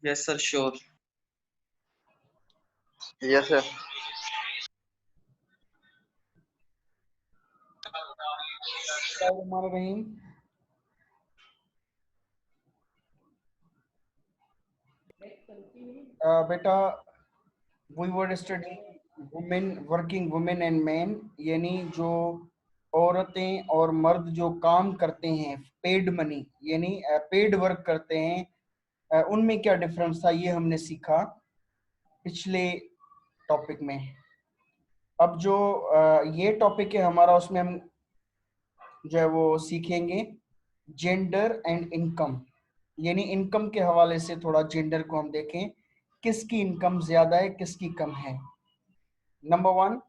Yes sir, sure. Yes sir. बेटा we were study women, working women and man, यानी जो औरतें और मर्द जो काम करते हैं पेड मनी यानी पेड वर्क करते हैं, उनमें क्या डिफरेंस था, ये हमने सीखा पिछले टॉपिक में। अब जो ये टॉपिक है हमारा, उसमें हम जो है वो सीखेंगे जेंडर एंड इनकम, यानी इनकम के हवाले से थोड़ा जेंडर को हम देखें, किसकी इनकम ज्यादा है किसकी कम है। Number 1,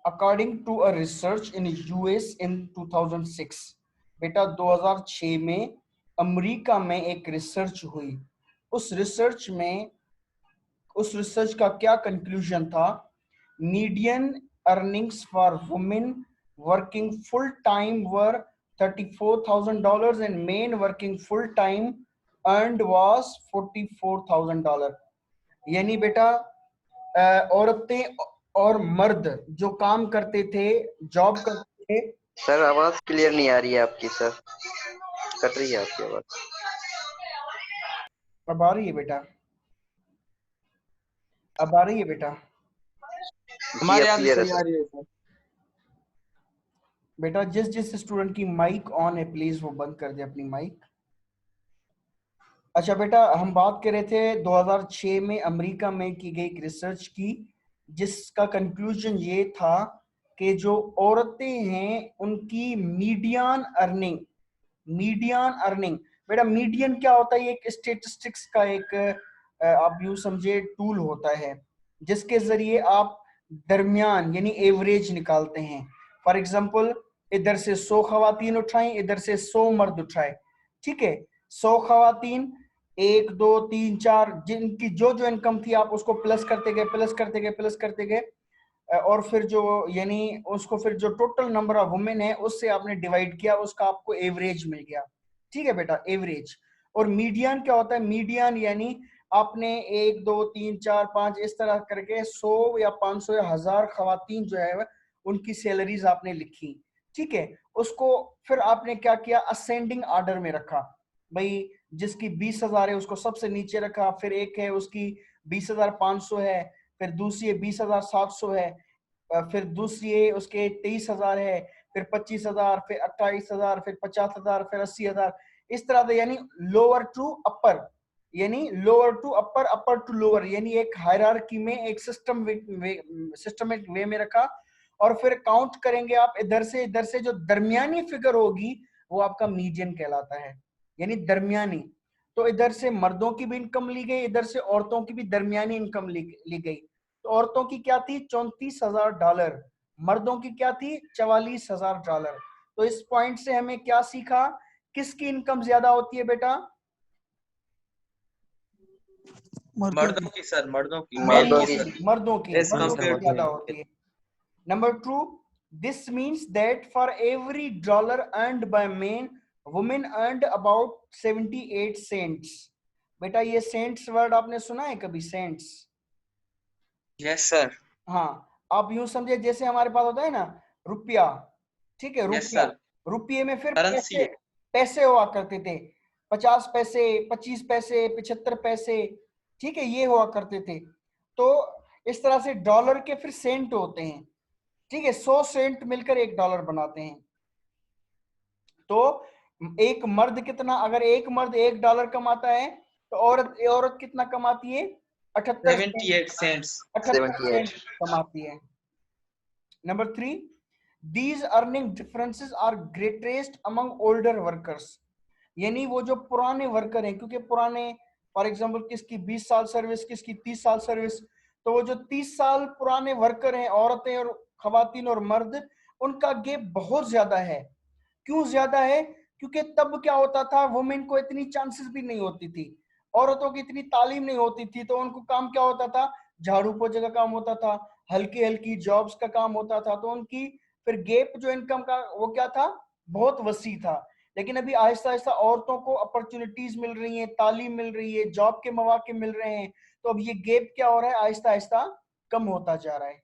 according to a research in US in 2006, बेटा 2006 में अमेरिका में एक रिसर्च हुई। उस रिसर्च का क्या कंक्लूजन था? Median earnings for women working full time were $34,000 and men working full time earned was $44,000। यानी बेटा औरतें और मर्द जो काम करते थे, जॉब करते थे। सर आवाज क्लियर नहीं आ रही है आपकी सर, कट रही है आपकी आवाज। अब आ रही है बेटा? अब आ रही है बेटा? हमारे यहाँ क्लियर है सही आ सर। रही है सर। बेटा जिस स्टूडेंट की माइक ऑन है प्लीज वो बंद कर दे अपनी माइक। अच्छा बेटा, हम बात कर रहे थे 2006 में अमेरिका में की गई एक रिसर्च की, जिसका कंक्लूजन ये था कि जो औरतें हैं उनकी मीडियन अर्निंग बेटा मीडियन क्या होता है? ये एक स्टेटिस्टिक्स का एक आप यूं समझे टूल होता है, जिसके जरिए आप दरमियान यानी एवरेज निकालते हैं। फॉर एग्जांपल, इधर से 100 खवातीन उठाएं, इधर से 100 मर्द उठाए, ठीक है? 100 खवातीन, 1 2 3 4, जिनकी जो जो इनकम थी आप उसको प्लस करते गए, और फिर जो यानी उसको फिर जो टोटल नंबर ऑफ वुमेन है उससे आपने डिवाइड किया, उसका आपको एवरेज मिल गया। ठीक है बेटा, एवरेज। और मीडियन क्या होता है? मीडियन यानी आपने 1 2 3 4 5 इस तरह करके 100 या 500 या 1000 खवातीन जो है उनकी सैलरीज आपने लिखी, ठीक है? उसको फिर आपने क्या किया? असेंडिंग ऑर्डर में रखा। भाई जिसकी 20,000 है उसको सबसे नीचे रखा, फिर एक है उसकी 20,500 है, फिर दूसरी है 20,700 है, फिर दूसरी है उसके 23,000 है, फिर 25,000, फिर 28,000, फिर 50,000, फिर 80,000, इस तरह से। यानी लोअर टू अपर, यानी lower to upper, upper to lower, यानी एक हायरार्की में एक सिस्टमेटिक वे में रखा। और फिर काउंट करेंगे आप इधर से जो दरमियानी फिगर होगी वो आपका मीडियन कहलाता है, यानी दरमियानी। तो इधर से मर्दों की भी इनकम ली गई, इधर से औरतों की भी दरमियानी इनकम ली गई। तो औरतों की क्या थी? $34,000, मर्दों की क्या थी? $44,000। तो इस पॉइंट से हमें क्या सीखा? किसकी इनकम ज्यादा होती है बेटा? मर्दों की सर, मर्दों की मर्दों की एज कम्पेयर टू ज्यादा होती है। Number 2, this means that for every dollar earned by men, women earned about 78 cents। बेटा ये सेंट्स वर्ड आपने सुना है कभी? सेंट्स? Yes sir. हाँ, आप यूं समझे जैसे हमारे पास होता है ना रुपया, ठीक है? यस रुपया, सर, रुपये में फिर करेंसी पैसे, है। पैसे हुआ करते थे, 50 पैसे, 25 पैसे, 75 पैसे, ठीक है? ये हुआ करते थे। तो इस तरह से डॉलर के फिर सेंट होते हैं, ठीक है? 100 सेंट मिलकर $1 बनाते हैं। तो एक मर्द कितना, अगर एक मर्द $1 कमाता है तो औरत कितना कमाती है? 78 सेंट्स। 78 सेंट कमाती है। Number 3, these earning differences are greatest among older workers। यानी वो जो पुराने वर्कर हैं, क्योंकि पुराने फॉर एग्जांपल किसकी 20 साल सर्विस, किसकी 30 साल सर्विस, तो वो जो 30 साल पुराने वर्कर हैं, औरतें और खवातीन और मर्द, उनका गैप बहुत ज्यादा है। क्यों ज्यादा है? क्योंकि तब क्या होता था, वुमेन को इतनी चांसेस भी नहीं होती थी, औरतों की इतनी तालीम नहीं होती थी, तो उनको काम क्या होता था? झाड़ू पोछे का काम होता था, हल्की हल्की जॉब्स का काम होता था। तो उनकी फिर गैप जो इनकम का वो क्या था? बहुत वसी था। लेकिन अभी आहिस्ता आहिस्ता औरतों को अपॉर्चुनिटीज मिल रही हैं, तालीम मिल रही है, जॉब के मौके मिल रहे हैं, तो अब ये गैप क्या हो रहा है, आहिस्ता आहिस्ता कम होता जा रहा है.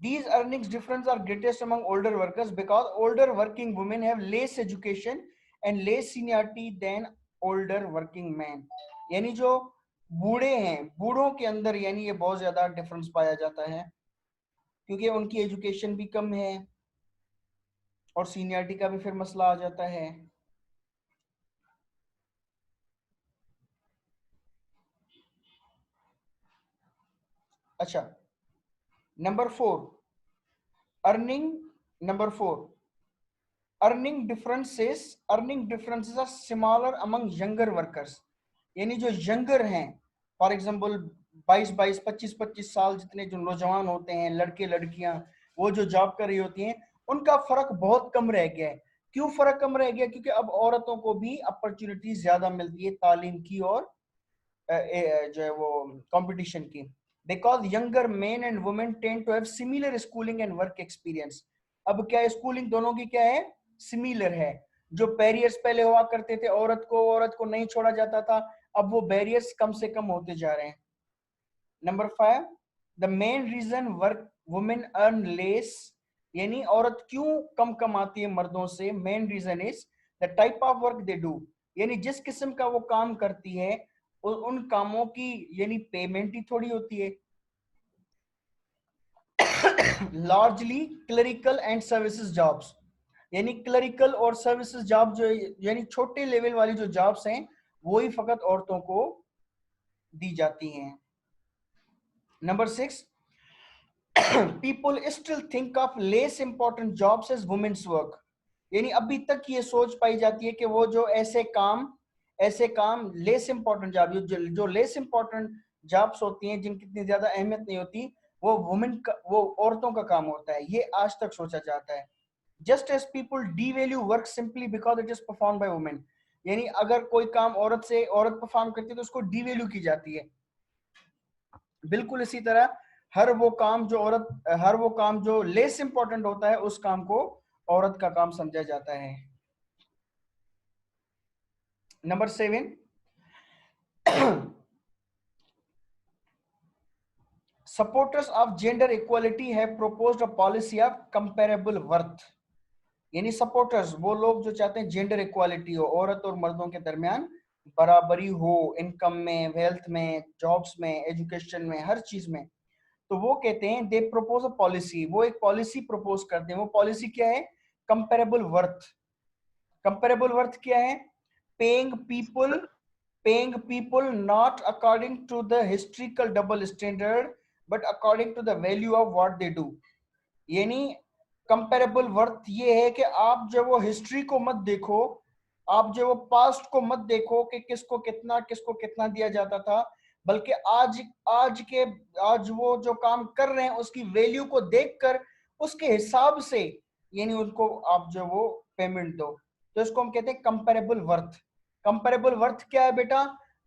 These earnings difference are greatest among older workers because older working women have less education and less seniority than older working men. यानी जो बूढ़े हैं, बूढ़ों के अंदर यानी ये बहुत ज्यादा डिफरेंस पाया जाता है क्योंकि उनकी एजुकेशन भी कम है और सीनियरिटी का भी फिर मसला आ जाता है. अच्छा, number 4 earning. Number 4 earning differences are smaller among younger workers. यानी जो यंगर हैं, फॉर एग्जांपल 22 25 साल जितने जो नौजवान होते हैं, लड़के लड़कियां, वो जो जॉब कर रही होती हैं, उनका फर्क बहुत कम रह गया है. क्यों फर्क कम रह गया? क्योंकि अब औरतों को भी अपॉर्चुनिटी ज्यादा मिलती है तालीम की और जो है वो कंपटीशन की. Because younger men and women tend to have similar schooling and work experience. अब क्या है, स्कूलिंग दोनों की क्या है, सिमिलर है. जो बैरियर्स पहले हुआ करते थे, औरत को नहीं छोड़ा जाता था, अब वो बैरियर्स कम से कम होते जा रहे हैं. Number 5 the main reason work women earn less. यानी औरत क्यों कम कमाती है मर्दों से? Main reason is the type of work they do. यानी जिस किस्म का वो काम करती है, उन कामों की यानी पेमेंट ही थोड़ी होती है. Largely clerical and services jobs. यानी क्लरिकल और सर्विसेज जॉब जो यानी छोटे लेवल वाली जो जॉब्स हैं, वो ही फकत औरतों को दी जाती हैं. Number 6 people still think of less important jobs as women's work. यानी अभी तक ये सोच पाई जाती है कि वो जो ऐसे काम लेस इंपॉर्टेंट जॉब, जो लेस इंपॉर्टेंट जॉब्स होती हैं, जिनकी इतनी ज्यादा अहमियत नहीं होती, वो वो औरतों का काम होता है. ये आज तक सोचा जाता है. Just as people devalue work simply because it is perform by women. यानी अगर कोई काम औरत परफॉर्म करती है तो उसको डीवैल्यू की जाती है. बिल्कुल इसी तरह हर वो काम जो लेस इंपॉर्टेंट होता है, उस काम को औरत का काम समझा जाता है. Number 7 supporters of gender equality have proposed a policy of comparable worth. यानी सपोर्टर्स वो लोग जो चाहते हैं जेंडर इक्वालिटी हो, औरत और मर्दों के दरमियान बराबरी हो, इनकम में, वेल्थ में, जॉब्स में, एजुकेशन में, हर चीज में. तो वो कहते हैं दे प्रपोज अ पॉलिसी. वो एक पॉलिसी प्रपोज करते हैं. वो पॉलिसी क्या है? Comparable worth. कंपेरेबल वर्थ क्या है? Paying people not according to the historical double standard but according to the value of what they do. यानी कंपेरेबल वर्थ ये है कि आप जो वो हिस्ट्री को मत देखो, आप जो वो पास्ट को मत देखो कि किसको कितना दिया जाता था, बल्कि आज वो जो काम कर रहे हैं उसकी वैल्यू को देखकर उसके हिसाब से यानी उनको आप जो वो पेमेंट दो. तो इसको हम कहते हैं कंपेरेबल वर्थ. कंपेरेबल वर्थ क्या है बेटा?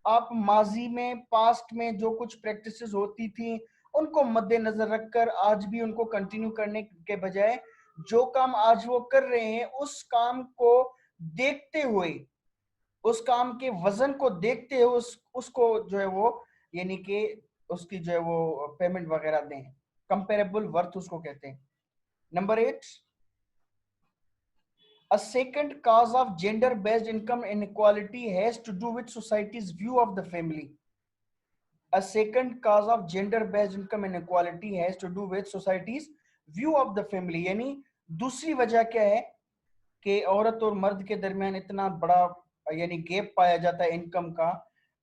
आप माजी में, पास्ट में जो कुछ प्रैक्टिसेस होती थी, उनको मद्देनजर रखकर आज भी उनको कंटिन्यू करने के बजाय जो काम आज वो कर रहे हैं, उस काम को देखते हुए, उस काम के वजन को देखते हुए उसको जो है वो यानी कि उसकी जो है वो पेमेंट वगैरह दें. कंपेरेबल वर्थ उसको कहते हैं. Number 8 A second cause of gender-based income inequality has to do with society's view of the family. A second cause of gender-based income inequality has to do with society's view of the family. यानी दूसरी वजह क्या है कि औरत और मर्द के दरमियान इतना बड़ा यानी गैप पाया जाता है इनकम का?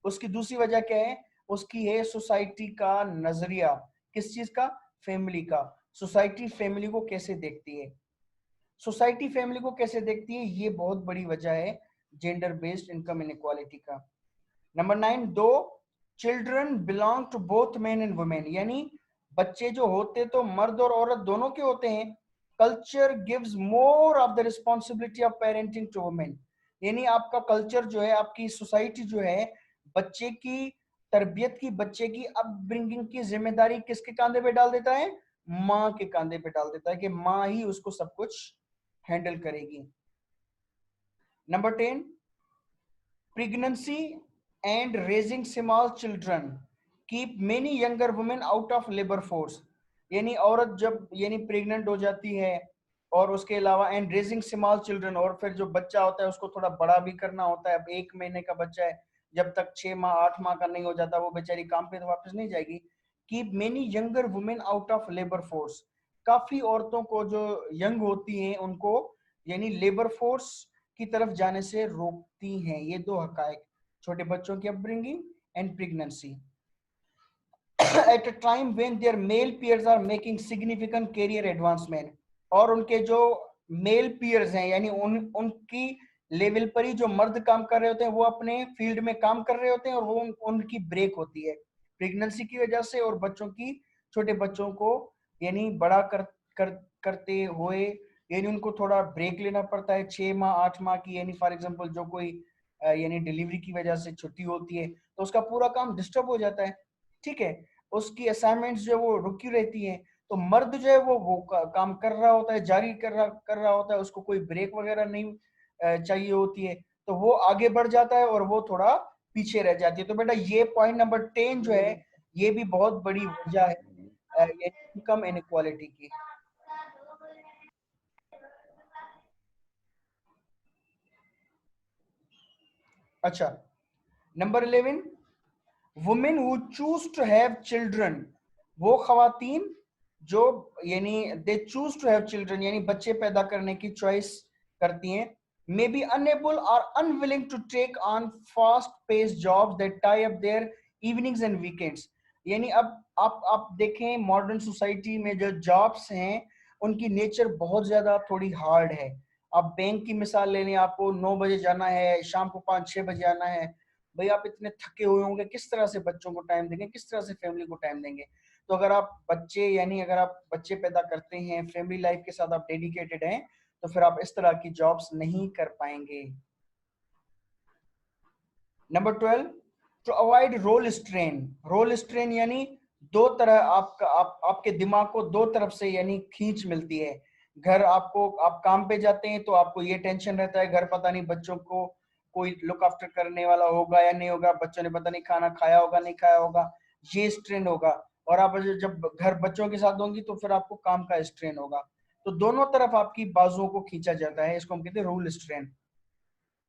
उसकी दूसरी वजह क्या है? उसकी है सोसाइटी का नजरिया. किस चीज का? फैमिली का. सोसाइटी फैमिली को कैसे देखती है? सोसाइटी फैमिली को कैसे देखती है, ये बहुत बड़ी वजह है जेंडर बेस्ड इनकम इनइक्वालिटी का. नंबर 9 दो children belong to both men and women. यानी बच्चे जो होते तो मर्द और औरत दोनों के होते हैं. Culture gives more of the responsibility of parenting to women. यानी आपका कल्चर जो है, आपकी सोसाइटी जो है, बच्चे की तरबियत की, बच्चे की अपब्रिंगिंग की जिम्मेदारी किसके कांधे पे डाल देता है? माँ के कांधे पे डाल देता है कि माँ ही उसको सब कुछ हैंडल करेगी. Number 10, pregnancy and raising small children keep many younger women out of labor force. यानी औरत जब यानी प्रेग्नेंट हो जाती है और उसके अलावा एंड रेजिंग स्मॉल चिल्ड्रन, और फिर जो बच्चा होता है उसको थोड़ा बड़ा भी करना होता है. अब 1 महीने का बच्चा है, जब तक 6 माह 8 माह का नहीं हो जाता वो बेचारी काम पे तो वापस नहीं जाएगी. Keep many younger women out of labour force. काफी औरतों को जो यंग होती हैं उनको यानी लेबर फोर्स की तरफ जाने से रोकती हैं. ये 2 हकायक, छोटे बच्चों की upbringing and pregnancy. At a time when their male peers are making significant career advancement, और उनके जो मेल पियर्स हैं यानी उनकी लेवल पर ही जो मर्द काम कर रहे होते हैं वो अपने फील्ड में काम कर रहे होते हैं और वो उनकी ब्रेक होती है प्रेगनेंसी की वजह से, और बच्चों की, छोटे बच्चों को यानी बड़ा करते हुए यानी उनको थोड़ा ब्रेक लेना पड़ता है 6 माह 8 माह की. यानी फॉर एग्जांपल जो कोई यानी डिलीवरी की वजह से छुट्टी होती है तो उसका पूरा काम डिस्टर्ब हो जाता है. ठीक है, उसकी असाइनमेंट्स जो वो रुकी रहती हैं. तो मर्द जो है वो काम कर रहा होता है, जारी कर रहा होता है, उसको कोई ब्रेक वगैरह नहीं चाहिए होती है, तो वो आगे बढ़ जाता है और वो थोड़ा पीछे रह जाती है. तो बेटा ये पॉइंट नंबर 10 जो है ये भी बहुत बड़ी वजह है इनकम इनइक्वालिटी की. अच्छा, number 11, women who choose to have children. वो खवातीन जो यानी they choose to have children यानी बच्चे पैदा करने की चॉइस करती हैं, मे बी अनएबल और unwilling to take on fast pace jobs that tie up their evenings and weekends. यानी अब आप देखें मॉडर्न सोसाइटी में जो जॉब्स हैं उनकी नेचर बहुत ज्यादा थोड़ी हार्ड है. आप बैंक की मिसाल ले लें, आपको 9 बजे जाना है, शाम को 5-6 बजे आना है. भाई आप इतने थके हुए होंगे, किस तरह से बच्चों को टाइम देंगे, किस तरह से फैमिली को टाइम देंगे. तो अगर आप बच्चे पैदा करते हैं, फैमिली लाइफ के साथ आप डेडिकेटेड हैं, तो फिर आप इस तरह की जॉब्स नहीं कर पाएंगे. Number 12, to avoid role strain. Role strain यानी दो तरह आपके दिमाग को दो तरफ से यानी खींच मिलती है. घर आप काम पे जाते हैं तो आपको ये टेंशन रहता है घर पता नहीं बच्चों को कोई लुक आफ्टर करने वाला होगा या नहीं होगा, बच्चों ने पता नहीं खाना खाया होगा नहीं खाया होगा, ये स्ट्रेन होगा. और आप जब घर बच्चों के साथ होंगी तो फिर आपको काम का स्ट्रेन होगा. तो दोनों तरफ आपकी बाजुओं को खींचा जाता है, इसको हम कहते हैं role strain.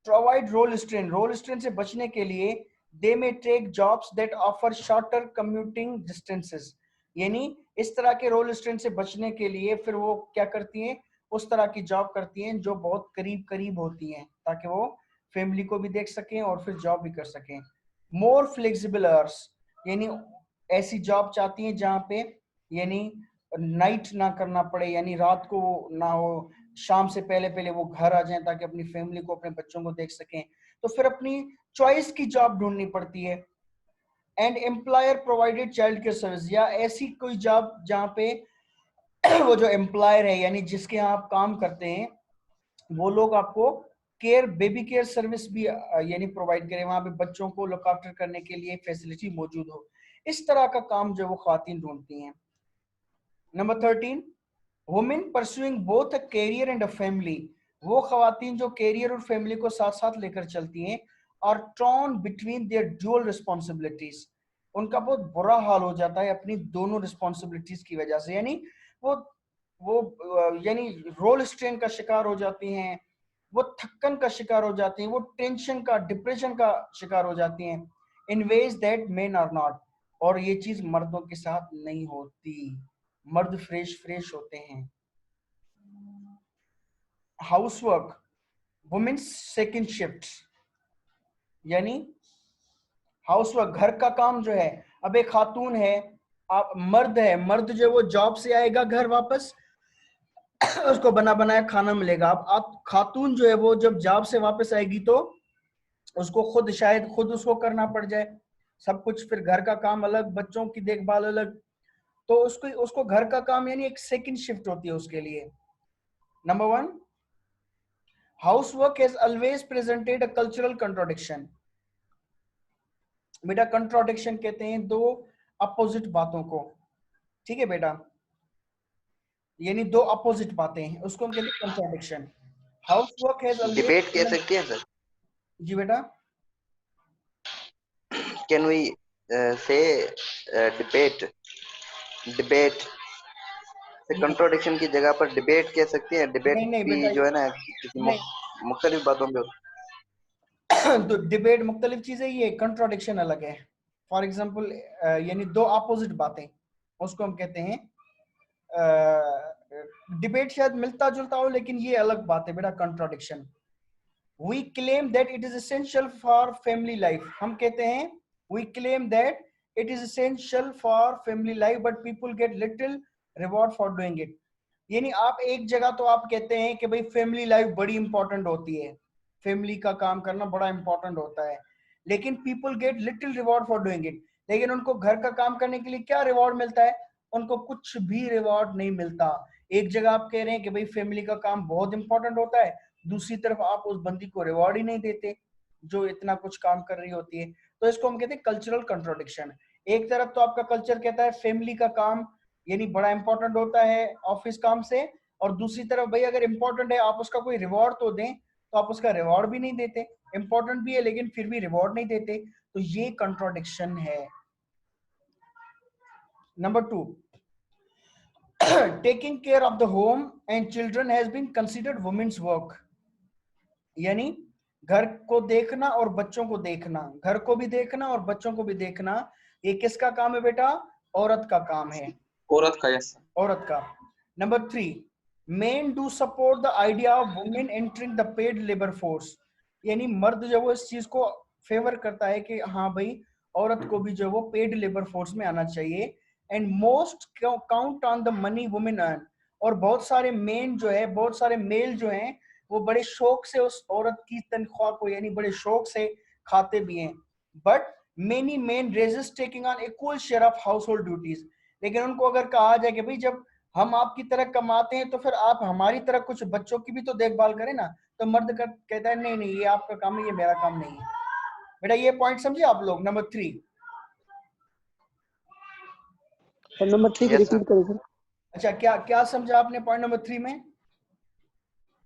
To avoid role strain से बचने के लिए they may take jobs that offer shorter commuting distances. यानी इस तरह के रोल स्ट्रेन से बचने के लिए फिर वो क्या करती हैं, उस तरह की जॉब करती हैं जो बहुत करीब करीब होती हैं ताकि वो फैमिली को भी देख सकें और फिर जॉब भी कर सकें. मोर फ्लेक्सिबल आवर्स यानी ऐसी जॉब चाहती हैं जहां पे यानी नाइट ना करना पड़े, यानी रात को ना हो, शाम से पहले पहले वो घर आ जाएं ताकि अपनी फैमिली को अपने बच्चों को देख सकें. तो फिर अपनी चॉइस की जॉब ढूंढनी पड़ती है. And employer provided child care service, या ऐसी कोई जॉब जहां पे वो जो एम्प्लॉयर है यानी जिसके यहाँ आप काम करते हैं वो लोग आपको बेबी केयर सर्विस भी यानी प्रोवाइड करें, वहां पे बच्चों को लुक आफ्टर करने के लिए फैसिलिटी मौजूद हो. इस तरह का काम जो वो खातिन ढूंढती हैं. Number 13, women pursuing both a career and a family. वो खवातीन जो कैरियर और फैमिली को साथ साथ लेकर चलती हैं और torn between their dual responsibilities. उनका बहुत बुरा हाल हो जाता है अपनी दोनों रिस्पॉन्सिबिलिटीज की वजह से. यानी वो यानी रोल स्ट्रेन का शिकार हो जाती हैं, वो थक्कन का शिकार हो जाती हैं, वो टेंशन का डिप्रेशन का शिकार हो जाती हैं in ways that men are not. और ये चीज मर्दों के साथ नहीं होती, मर्द फ्रेश होते हैं. Housework, women's second shift. यानी हाउसवर्क घर का काम जो है, अब एक खातून है, आप मर्द जो है वो जॉब से आएगा घर वापस उसको बना बनाया खाना मिलेगा. अब आप खातून जो है वो जब जॉब से वापस आएगी तो उसको शायद खुद उसको करना पड़ जाए सब कुछ, फिर घर का काम अलग, बच्चों की देखभाल अलग. तो उसको घर का काम यानी एक सेकंड शिफ्ट होती है उसके लिए. Number 1, housework has always presented a cultural contradiction. बेटा कंट्राडिक्शन कहते हैं दो अपोजिट बातों को. ठीक है बेटा, यानी दो अपोजिट बातें हैं उसको हम कहते हैं contradiction. Housework has always debate कह been सकते हैं सर? जी बेटा कैन वी से डिबेट? डिबेट से कंट्रोडिक्शन की जगह पर डिबेट कह सकते हैं। डिबेट नहीं भी बेटा जो है ना किसी नहीं मुख्तलिफ बातों पे तो डिबेट मुख्तलिफ चीजें, ये कंट्रोडिक्शन अलग है। फॉर एग्जाम्पल यानी दो अपोजिट बातें, उसको हम कहते हैं डिबेट। शायद मिलता जुलता हो लेकिन ये अलग बात है बेटा, contradiction. We claim that it is essential for family life, हम कहते हैं we claim that it is essential for family life but people get little reward for doing it. यानी आप एक जगह तो आप कहते हैं कि भाई फैमिली लाइफ बड़ी इंपॉर्टेंट होती है, फैमिली का काम करना बड़ा इंपॉर्टेंट होता है, लेकिन people get little reward for doing it. लेकिन उनको घर का काम करने के लिए क्या रिवॉर्ड मिलता है? उनको कुछ भी रिवॉर्ड नहीं मिलता। एक जगह आप कह रहे हैं कि भाई फैमिली का काम बहुत इंपॉर्टेंट होता है, दूसरी तरफ आप उस बंदी को रिवॉर्ड ही नहीं देते जो इतना कुछ काम कर रही होती है। तो इसको हम कहते हैं कल्चरल कंट्रोडिक्शन। एक तरफ तो आपका कल्चर कहता है फैमिली का काम यानी बड़ा इंपॉर्टेंट होता है ऑफिस काम से, और दूसरी तरफ भाई अगर इंपॉर्टेंट है आप उसका कोई रिवॉर्ड तो दें, तो आप उसका रिवॉर्ड भी नहीं देते। इंपॉर्टेंट भी है लेकिन फिर भी रिवॉर्ड नहीं देते, तो ये कंट्रोडिक्शन है। Number 2, taking care of the home and children has been considered women's work. यानी घर को देखना और बच्चों को देखना, घर को भी देखना और बच्चों को भी देखना, ये किसका काम है बेटा? औरत का काम है, औरत का, यस सर। औरत का। Number 3, main do support the idea of women entering the paid labour force. यानी मर्द जो वो इस चीज को फेवर करता है कि हाँ भाई औरत को भी जो वो पेड लेबर फोर्स में आना चाहिए। And most count on the money women earn. और बहुत सारे मेन जो है, बहुत सारे मेल जो हैं वो बड़े शौक से उस औरत की तनख्वाह को यानी बड़े शौक से खाते भी हैं। But many main resist taking on equal share of house hold duties. लेकिन उनको अगर कहा जाए कि भाई जब हम आपकी तरह कमाते हैं तो फिर आप हमारी तरह कुछ बच्चों की भी तो देखभाल करें ना, तो मर्द कहता है नहीं नहीं ये आपका काम है, ये मेरा काम नहीं है। बेटा ये पॉइंट समझे आप लोग? नंबर 3। नंबर 3 को यस सर। रिपीट करें सर। अच्छा क्या क्या समझा आपने पॉइंट नंबर 3 में?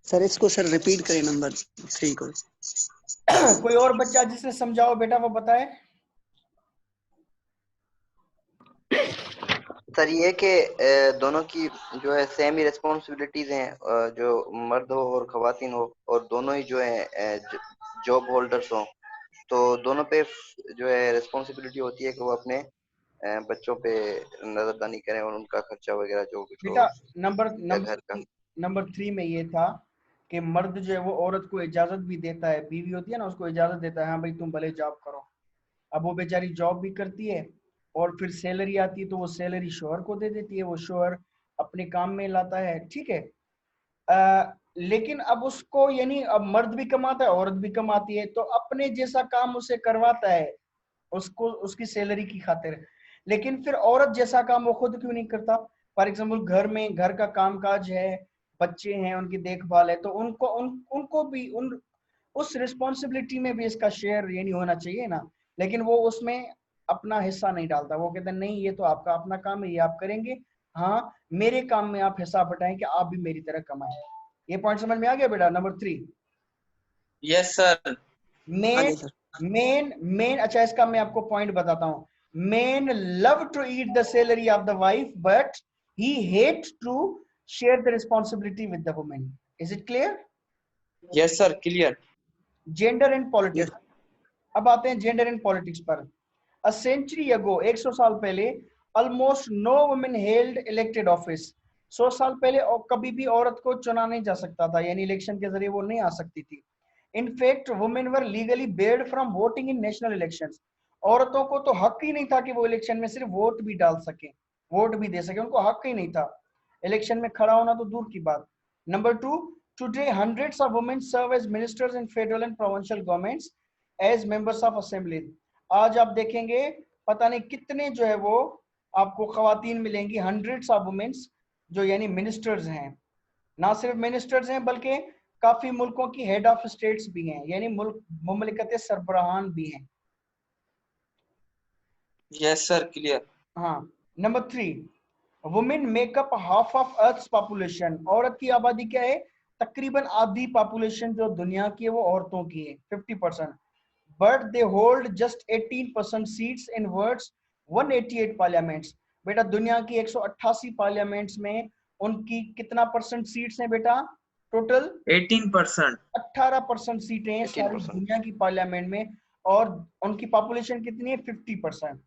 सर इसको सर रिपीट करें नंबर 3 को। कोई और बच्चा जिसने समझाओ बेटा वो बताए। सर ये कि दोनों की जो है सेम ही रिस्पॉन्सिबिलिटीज हैं, जो मर्द हो और खवातीन हो, और दोनों ही जो है जॉब होल्डर्स हो, तो दोनों पे जो है रिस्पॉन्सिबिलिटी होती है कि वो अपने बच्चों पे नजरदानी करें और उनका खर्चा वगैरह जो कुछ हो बेटा नंबर या घर का। नंबर 3 में ये था कि मर्द जो है वो औरत को इजाजत भी देता है, बीवी होती है ना उसको इजाजत देता है, हाँ भाई तुम भले जॉब करो। अब वो बेचारी जॉब भी करती है और फिर सैलरी आती है तो वो सैलरी शोहर को दे देती है, वो शोहर अपने काम में लाता है, ठीक है। लेकिन अब उसको यानी अब मर्द भी कमाता है औरत भी कमाती है, तो अपने जैसा काम उसे करवाता है उसको उसकी सैलरी की खातिर। लेकिन फिर औरत जैसा काम वो खुद क्यों नहीं करता? फॉर एग्जाम्पल घर में घर का कामकाज है, बच्चे हैं, उनकी देखभाल है, तो उनको भी उस रिस्पॉन्सिबिलिटी में भी इसका शेयर यानी होना चाहिए ना। लेकिन वो उसमें अपना हिस्सा नहीं डालता, वो कहते हैं नहीं ये तो आपका अपना काम है, ये आप करेंगे, हाँ मेरे काम में आप हिस्सा बटाएं कि आप भी मेरी तरह कमाएं। ये पॉइंट समझ में आ गया बेटा? Number 3, yes sir. Men sir men men अच्छा इसका मैं आपको पॉइंट बताता हूँ। Men love to eat the salary of the wife but he hate to share the responsibility with the women. Is it clear? Yes sir, clear. Gender and politics. अब आते हैं gender and politics पर। A century अगो 100 साल पहले almost no women held elected office. 100 साल पहले और कभी भी औरत को चुना नहीं जा सकता था, यानी इलेक्शन के जरिए वो नहीं आ सकती थी। In fact, women were legally barred from voting in national elections. औरतों को तो हक ही नहीं था कि वो इलेक्शन में सिर्फ वोट भी डाल सके, वोट भी दे सके, उनको हक ही नहीं था इलेक्शन में खड़ा होना तो दूर की बात। Number 2, today hundreds of women serve as ministers in federal and provincial governments as members of assembly. आज आप देखेंगे पता नहीं कितने जो है वो आपको खवातीन मिलेंगी, हंड्रेड्स ऑफ वुमेन्स जो यानी मिनिस्टर्स हैं। ना सिर्फ मिनिस्टर्स हैं बल्कि काफी मुल्कों की हेड ऑफ स्टेट्स भी हैं, यानी मुल्क मुमलिकत सरबराहान भी हैं। Yes sir, clear. हाँ। Number 3, women make up half of earth population. औरत की आबादी क्या है? तकरीबन आधी पॉपुलेशन जो दुनिया की है वो औरतों की है 50%, but they hold just 18% seats in words 188 parliaments. बेटा दुनिया की 188 पार्लियामेंट्स में उनकी कितना परसेंट सीट्स हैं बेटा? टोटल 18%। 18% सीटें हैं सारी 18%। दुनिया की पार्लियामेंट में, और उनकी पॉपुलेशन कितनी है? 50%।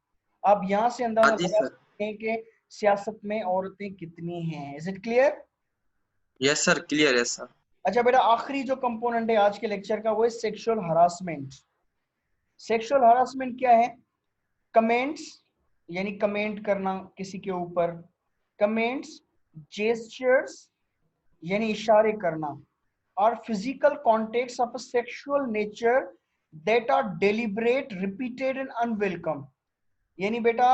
आप यहाँ से अंदाजा हाँ जी लगा सर। सकते हैं कि सियासत में औरतें कितनी हैं। Is it clear? Yes sir, clear है सर। अच्छा बेटा, आखिरी जो कंपोनेंट है आज के लेक्चर का वो है सेक्सुअल हरासमेंट। सेक्सुअल हरासमेंट क्या है? कमेंट्स, यानी कमेंट करना किसी के ऊपर, कमेंट्स, जेस्चर्स यानी इशारे करना, और physical contacts of a sexual nature that are deliberate, repeated and unwelcome. यानी बेटा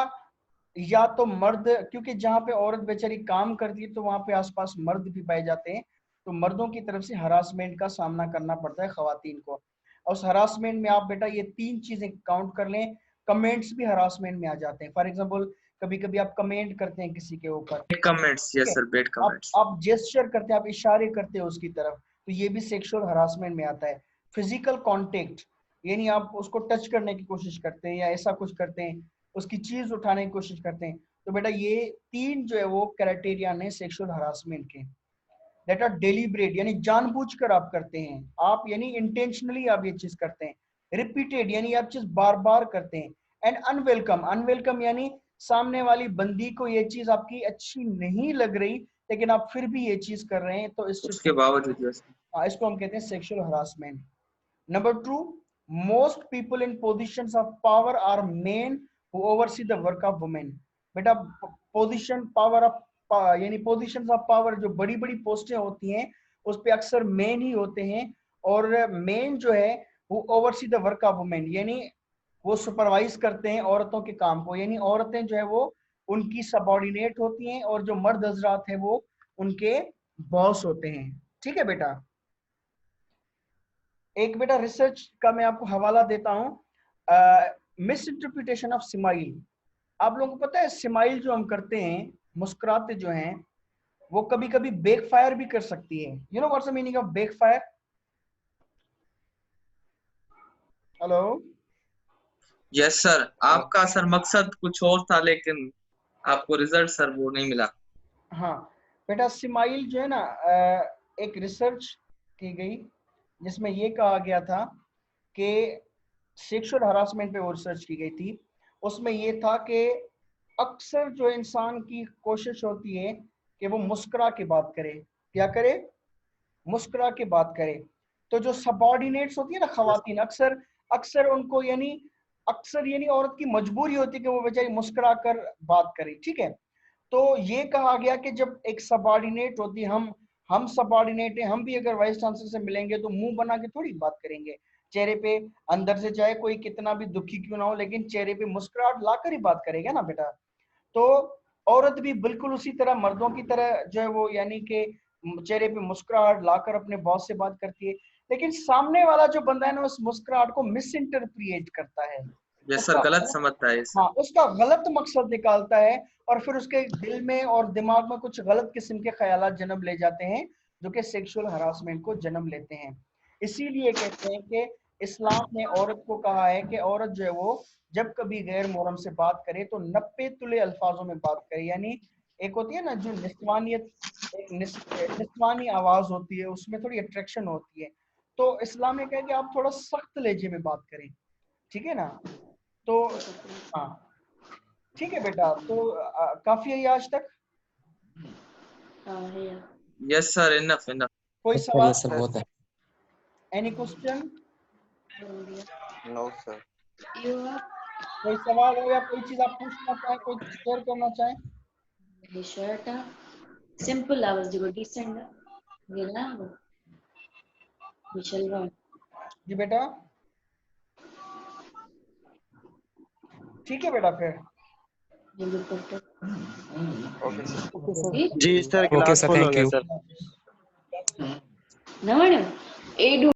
या तो मर्द, क्योंकि जहां पे औरत बेचारी काम करती है तो वहां पे आसपास मर्द भी पाए जाते हैं, तो मर्दों की तरफ से हरासमेंट का सामना करना पड़ता है खवातीन को। और उस हरासमेंट में आप बेटा ये 3 चीजें काउंट कर लें। कमेंट्स भी हरासमेंट में आ जाते हैं। फॉर एग्जांपल कभी कभी आप कमेंट करते हैं किसी के ऊपर, बैड कमेंट्स, ठीक यस है, सर, बैड कमेंट्स। आप जेस्चर करते हैं, आप इशारे करते हैं उसकी तरफ, तो ये भी सेक्सुअल हरासमेंट में आता है। फिजिकल कांटेक्ट यानी आप उसको टच करने की कोशिश करते हैं या ऐसा कुछ करते हैं, उसकी चीज उठाने की कोशिश करते हैं, तो बेटा ये 3 जो है वो क्राइटेरिया है सेक्सुअल हरासमेंट के। दैट आर डेलिब्रेट यानी जानबूझकर आप करते हैं, आप यानी इंटेंशनली आप ये चीज करते हैं। रिपीटेड यानी आप चीज बार बार करते हैं। एंड अनवेलकम, अनवेलकम यानी सामने वाली बंदी को ये चीज आपकी अच्छी नहीं लग रही लेकिन आप फिर भी ये चीज कर रहे हैं, तो इस चीज उसके बावजूद यस। इसको हम कहते हैं sexual harassment. Number 2, most people in positions of power are men who oversee the work of women. बेटा पोजीशन पावर ऑफ यानी पोजीशंस ऑफ पावर, जो बड़ी बड़ी पोस्टें होती हैं उस पे अक्सर मेन ही होते हैं, और मेन जो है वो oversee the work of women यानी वो सुपरवाइज करते हैं औरतों के काम को, यानी औरतें जो है वो उनकी सबॉर्डिनेट होती हैं और जो मर्द हजरात हैं वो उनके बॉस होते हैं। ठीक है बेटा, एक बेटा रिसर्च का मैं आपको हवाला देता हूं, मिस इंटरप्रिटेशन ऑफ स्माइल। आप लोगों को पता है स्माइल जो हम करते हैं, मुस्कुराते जो हैं, वो कभी कभी बैकफायर भी कर सकती है। You know what's the meaning of backfire? Hello? Yes sir, आपका सर मकसद कुछ और था लेकिन आपको रिजल्ट सर वो नहीं मिला। हाँ बेटा, स्माइल जो है ना, एक रिसर्च की गई जिसमें ये कहा गया था कि सेक्सुअल हरासमेंट पे वो रिसर्च की गई थी। उसमें ये था कि अक्सर जो इंसान की कोशिश होती है कि वो मुस्कुरा के बात करे। क्या करे? मुस्कुरा के बात करे। तो जो सबॉर्डिनेट्स होती है ना खवातीन, अक्सर अक्सर उनको यानी अक्सर यानी औरत की मजबूरी होती है कि वो बेचारी मुस्कुरा कर बात करे। ठीक है, तो ये कहा गया कि जब एक सबॉर्डिनेट होती है, हम सबॉर्डिनेट हैं, हम भी अगर वाइस चांसलर से मिलेंगे तो मुंह बना के थोड़ी बात करेंगे, चेहरे पे अंदर से चाहे कोई कितना भी दुखी क्यों ना हो लेकिन चेहरे पे मुस्कुराहट लाकर ही बात करेगा ना बेटा। तो औरत भी बिल्कुल उसी तरह मर्दों की तरह जो है वो यानी कि चेहरे पे मुस्कुराहट लाकर अपने बॉस से बात करती है, लेकिन सामने वाला जो बंदा है ना उस मुस्कुराहट को मिस इंटरप्रिएट करता है, यस सर, उसका गलत समझता है सर। हाँ उसका गलत मकसद निकालता है, और फिर उसके दिल में और दिमाग में कुछ गलत किस्म के ख्यालात जन्म ले जाते हैं जो कि सेक्सुअल हरासमेंट को जन्म लेते हैं। इसीलिए कहते हैं कि इस्लाम ने औरत को कहा है कि औरत जो है वो जब कभी गैर मोहरम से बात करे तो 90 तुले अल्फाजों में बात करे, यानी एक होती है ना जो निस्वानियत, एक निस्वानी आवाज होती है, उसमें थोड़ी अट्रैक्शन होती है, तो इस्लाम ने कहा कि आप थोड़ा सख्त लहजे में बात करें। ठीक है ना? तो हाँ ठीक है बेटा, तो काफी है ये आज तक। Yes sir, enough enough. कोई सर सवाल? ये सर बहुत है। Any question? No sir. कोई सवाल हो या कोई चीज आप पूछना चाहें, कोई शेयर करना चाहें? Simple hours, you go decent. You know, Michelle Ron. जी बेटा, ठीक है बेटा, फिर You look perfect. Okay sir. See? जी sir, okay class sir, full हो थैंक गया यू। सर। No, no.